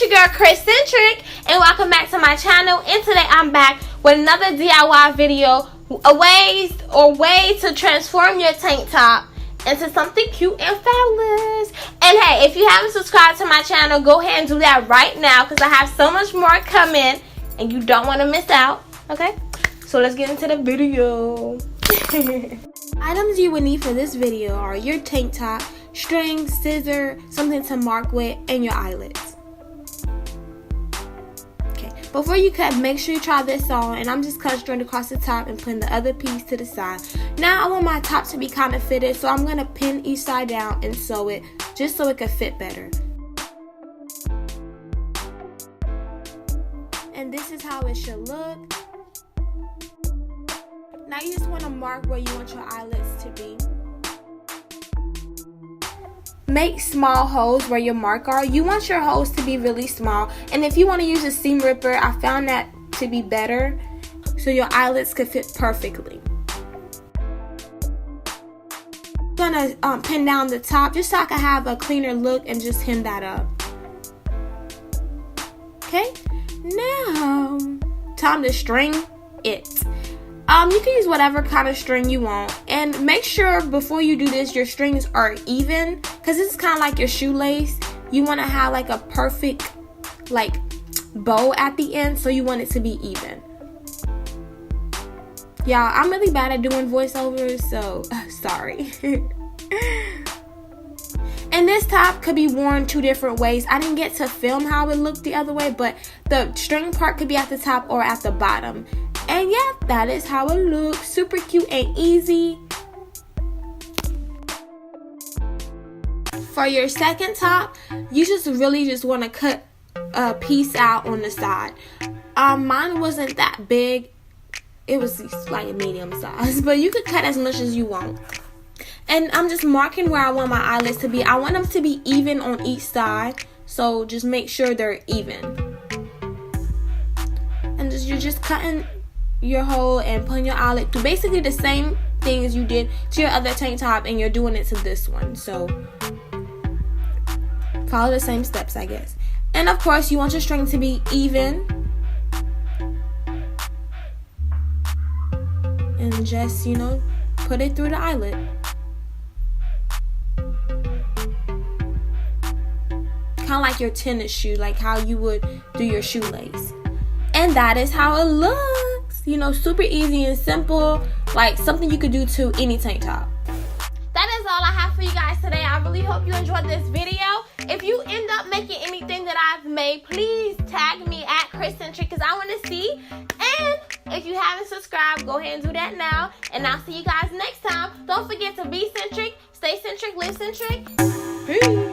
your girl ChrisCentric, and welcome back to my channel. And today I'm back with another DIY video, a way to transform your tank top into something cute and fabulous. And hey, if you haven't subscribed to my channel, go ahead and do that right now because I have so much more coming and you don't want to miss out. Okay, so let's get into the video. Items you would need for this video are your tank top, string, scissor, something to mark with, and your eyelets. Okay, before you cut, make sure you try this on, and I'm just cutting straight across the top and putting the other piece to the side. Now I want my top to be kind of fitted, so I'm going to pin each side down and sew it just so it can fit better. And this is how it should look. Now you just want to mark where you want your eyelets to be. Make small holes where your mark are. You want your holes to be really small. And if you want to use a seam ripper, I found that to be better so your eyelets could fit perfectly. I'm going to pin down the top just so I can have a cleaner look and just hem that up. Okay, now time to string it. You can use whatever kind of string you want, and make sure before you do this your strings are even, because this is kind of like your shoelace. You want to have like a perfect like bow at the end, so you want it to be even. Y'all, I'm really bad at doing voiceovers, so sorry. And this top could be worn two different ways. I didn't get to film how it looked the other way, but the string part could be at the top or at the bottom. And yeah, that is how it looks. Super cute and easy. For your second top, you really just want to cut a piece out on the side. Mine wasn't that big. It was like a medium size, but you could cut as much as you want. And I'm just marking where I want my eyelets to be. I want them to be even on each side, so just make sure they're even. And you're just cutting your hole and putting your eyelet through basically the same things you did to your other tank top, and you're doing it to this one. So follow the same steps, I guess. And of course you want your string to be even, and just, you know, put it through the eyelet. Kind of like your tennis shoe, like how you would do your shoelace. And that is how it looks. You know, super easy and simple, like something you could do to any tank top. That is all I have for you guys today. I really hope you enjoyed this video. If you end up making anything that I've made, please tag me at ChrisCentric because I want to see. And if you haven't subscribed, go ahead and do that now. And I'll see you guys next time. Don't forget to be centric, stay centric, live centric. Peace.